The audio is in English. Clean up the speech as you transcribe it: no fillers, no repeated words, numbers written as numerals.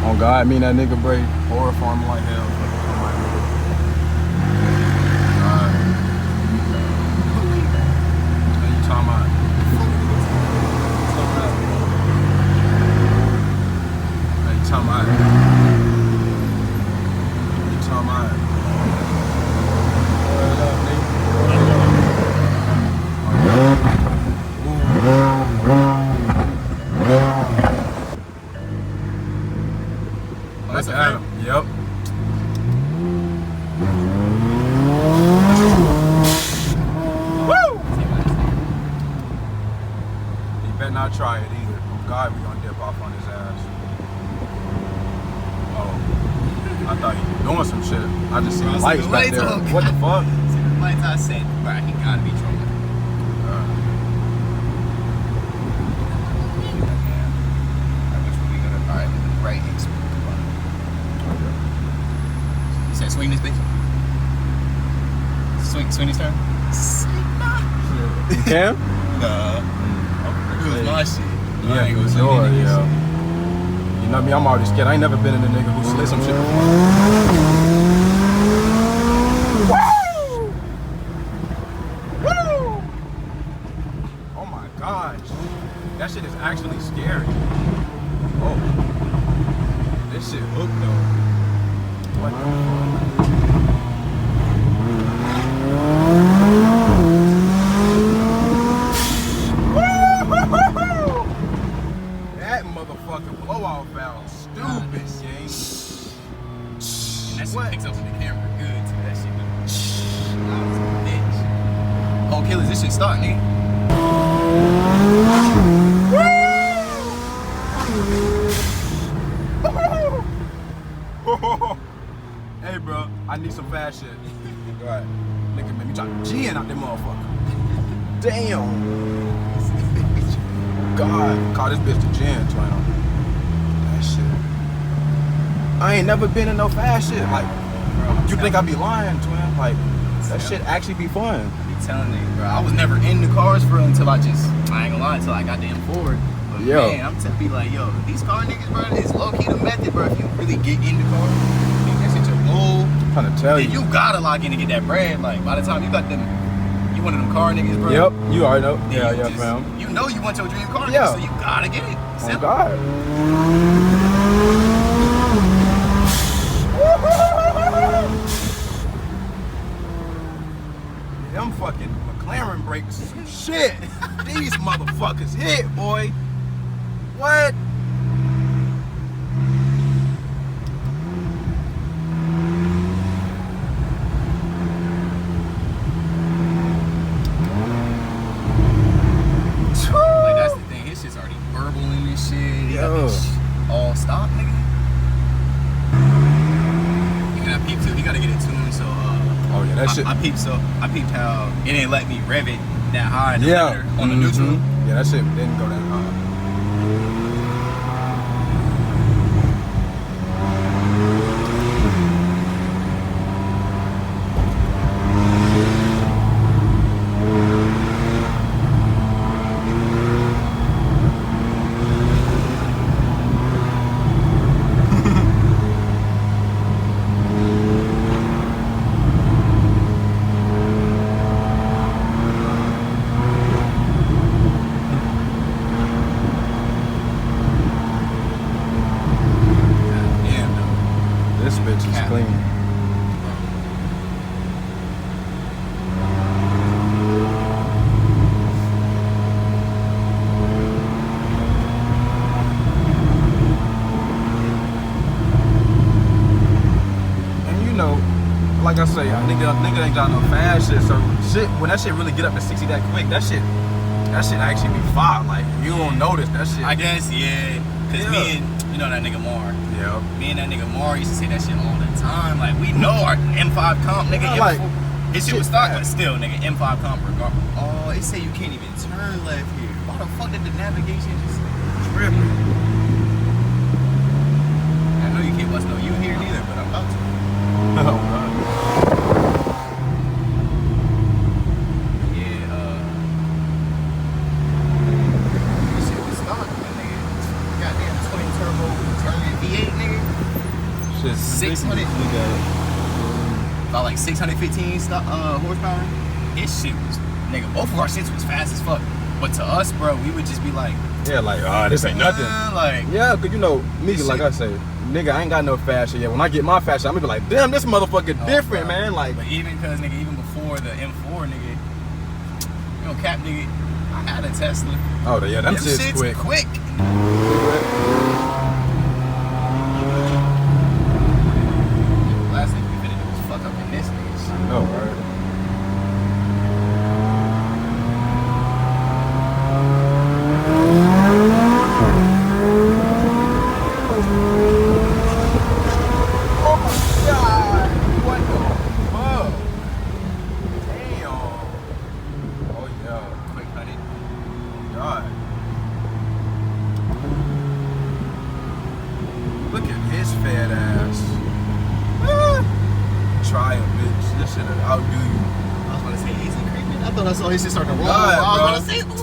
Oh God, me and that nigga Bray, horror farm like hell. What you talking about? What you talking about? What you talking about? What up, nigga? That's Adam. Yep. Woo! He better not try it either. Oh God, we gonna dip off on his ass. Oh, I thought he was doing some shit. I just seen the lights back there. What the fuck? See the lights, I said, bro, he gotta be trolling. Alright, right here. You said swing this bitch? Swing this turn? You can? Nah. It was my shit. Yeah, it was yours, yeah. You know me, I'm already scared. I ain't never been in a nigga who slid some shit before. Woo! Woo! Oh my gosh. That shit is actually scary. Oh. This shit hooked though. What the fuck? That motherfucking blowout valve stupid, gang. And that shit picks up in the camera good too. That shit was a bitch. Oh, killers, this shit start, nigga. Hey, bro, I need some fast shit. Right. Nigga, man, you try to gin out that motherfucker. Damn. God, call this bitch the gin, twin. That shit. I ain't never been in no fast shit. Like, bro, you think I be lying, twin? Like, that shit actually be fun. I be telling you, bro. I was never in the cars for real until I ain't gonna lie, until I got damn forward. But yo, man, I'm be like, yo, these car niggas, bro, it's low-key the method, bro. If you really get in the car, think that shit your goal. I'm trying to tell you. You gotta lock in to get that bread. Like, by the time you got them, you one of them car niggas, bro. Yep, you already know. Yeah, just, fam. You know you want your dream car, yeah. So you gotta get it. Oh, God. Them fucking McLaren brakes some shit. These motherfuckers hit, boy. What? Like, that's the thing. His shit's already burbling and shit. He got this all stop, nigga. And I peeped too. He gotta get it tuned, so oh yeah, that shit. I peeped how it didn't let me rev it that high in the limiter on the neutral. Yeah, that shit didn't go that high. This bitch is clean. And you know, like I say, nigga ain't got no fast shit. So shit, when that shit really get up to 60 that quick, that shit actually be fire. Like you don't notice that shit. I guess, yeah. Cause me and you know that nigga Mar. Yeah. Me and that nigga Mar used to say that shit all the time. Like we know our M5 comp, nigga. Like, his shit was stock, but still, nigga, M5 comp regardless. Oh, they say you can't even turn left here. Why the fuck did the navigation just trip? I know you can't bust no U here neither, but I'm about to. Oh God. This shit was stock, nigga. Goddamn twin turbo turbo V8, nigga. shit's 600. About like 615 horsepower. This shit was, nigga, both of our shits was fast as fuck. But to us, bro, we would just be like, yeah, like, this ain't nothing. Like, yeah, cause you know, me, like I say, nigga, I ain't got no fast shit yet. When I get my fast shit, I'm gonna be like, damn, this motherfucker different, bro. man. Like, but even cause nigga, even before the M4, nigga, you know, cap nigga, I had a Tesla. oh yeah, them shit's quick. Quick. Last thing we finna do was fuck up in this nigga. Oh, right. Oh my God! What the fuck? Damn. Oh yeah. Quick, honey. God. Look at his fat ass. Try it, bitch. This shit'll outdo you. I was gonna say, is he creeping? I thought I saw his shit start to roll. God, I was bro. gonna say, ooh.